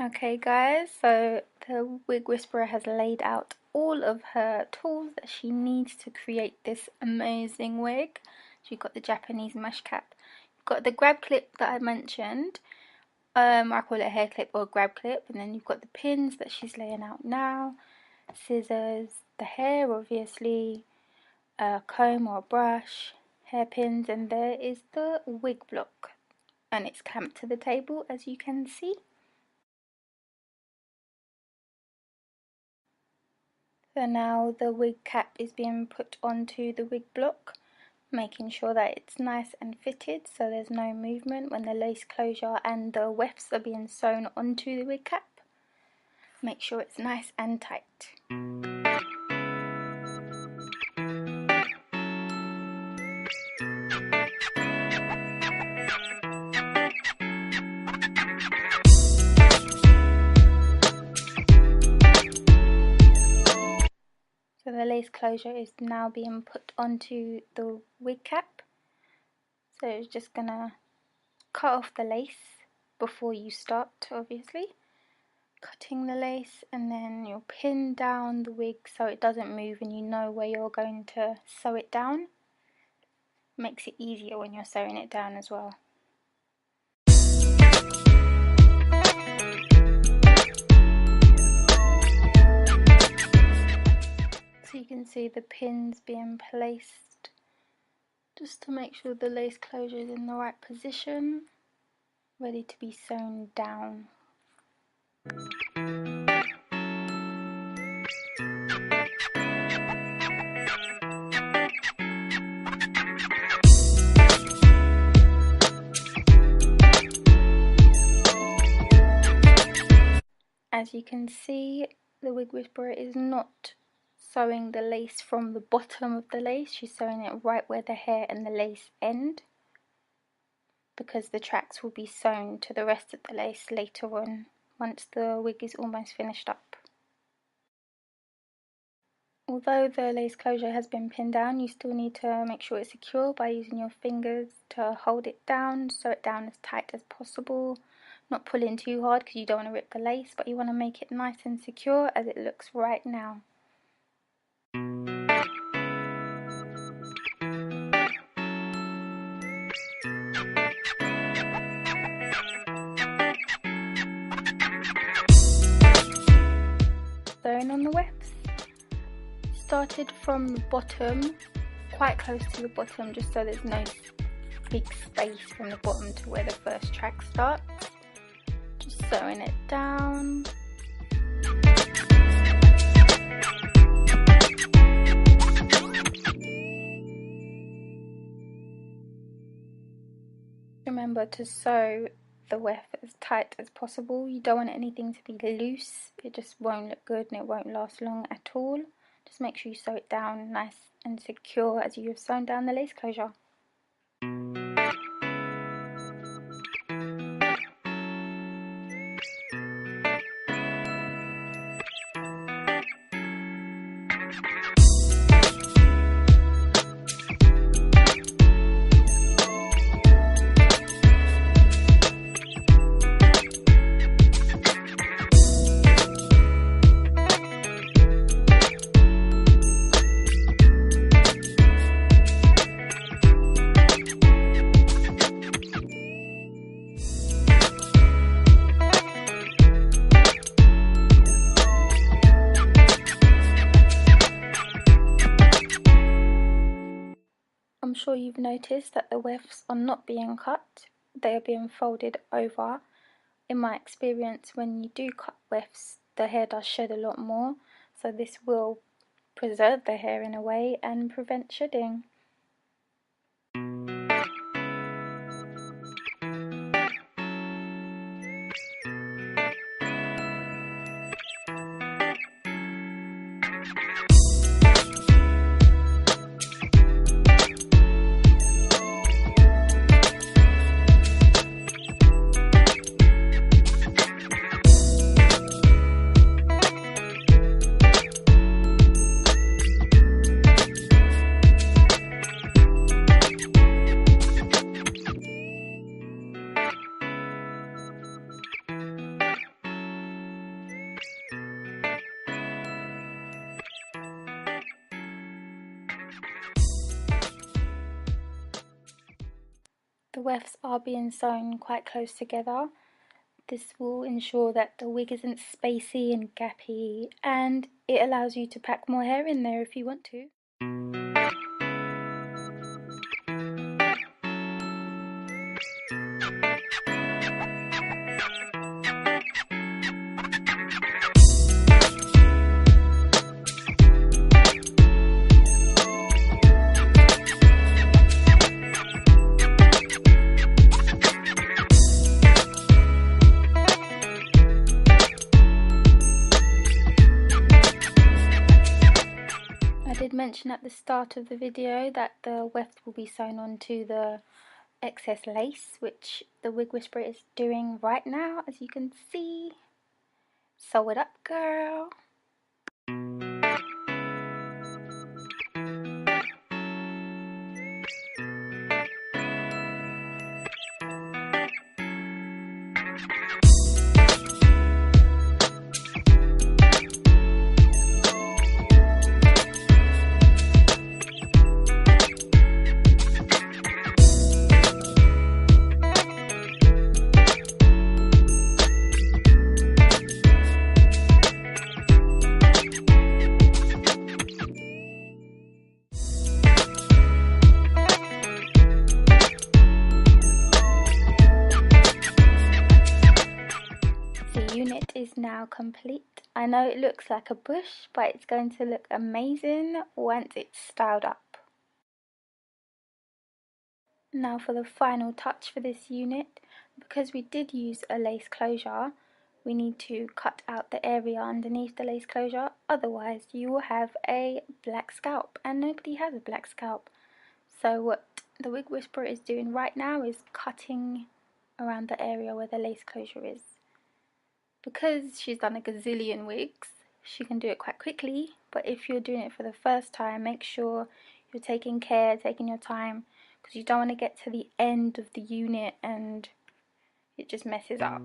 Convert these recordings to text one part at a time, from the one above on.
Okay guys, so the wig whisperer has laid out all of her tools that she needs to create this amazing wig. She's got the Japanese mesh cap, you've got the grab clip that I mentioned, I call it a hair clip or a grab clip, and then you've got the pins that she's laying out now, scissors, the hair obviously, a comb or a brush, hairpins, and there is the wig block, and it's clamped to the table as you can see. So now the wig cap is being put onto the wig block, making sure that it's nice and fitted so there's no movement when the lace closure and the wefts are being sewn onto the wig cap. Make sure it's nice and tight. So the lace closure is now being put onto the wig cap. So it's just gonna cut off the lace before you start, obviously. Cutting the lace, and then you'll pin down the wig so it doesn't move and you know where you're going to sew it down. Makes it easier when you're sewing it down as well. So you can see the pins being placed just to make sure the lace closure is in the right position, ready to be sewn down. As you can see, the wig whisperer is not sewing the lace from the bottom of the lace, she's sewing it right where the hair and the lace end, because the tracks will be sewn to the rest of the lace later on, once the wig is almost finished up. Although the lace closure has been pinned down, you still need to make sure it's secure by using your fingers to hold it down, sew it down as tight as possible. Not pulling too hard because you don't want to rip the lace, but you want to make it nice and secure as it looks right now. Sewing on the wefts. Started from the bottom, quite close to the bottom, just so there's no big space from the bottom to where the first track starts. Just sewing it down. Remember to sew the weft as tight as possible. You don't want anything to be loose, it just won't look good and it won't last long at all. Just make sure you sew it down nice and secure as you have sewn down the lace closure. I'm sure you've noticed that the wefts are not being cut, they are being folded over. In my experience, when you do cut wefts, the hair does shed a lot more, so this will preserve the hair in a way and prevent shedding. wefts are being sewn quite close together. This will ensure that the wig isn't spacey and gappy, and it allows you to pack more hair in there if you want to. I did mention at the start of the video that the weft will be sewn onto the excess lace, which the Wig Whisperer is doing right now, as you can see. Sew it up, girl. The unit is now complete. I know it looks like a bush, but it's going to look amazing once it's styled up. Now for the final touch for this unit, because we did use a lace closure, we need to cut out the area underneath the lace closure, otherwise you will have a black scalp, and nobody has a black scalp. So what the Wig Whisperer is doing right now is cutting around the area where the lace closure is. Because she's done a gazillion wigs, she can do it quite quickly, but if you're doing it for the first time, make sure you're taking care, taking your time, because you don't want to get to the end of the unit and it just messes up.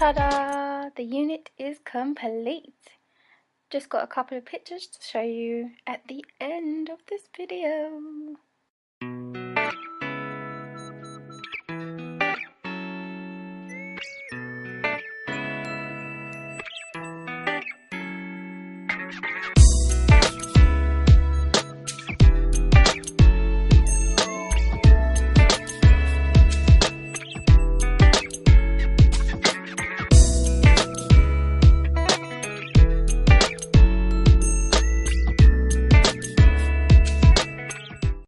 Ta-da! The unit is complete. Just got a couple of pictures to show you at the end of this video.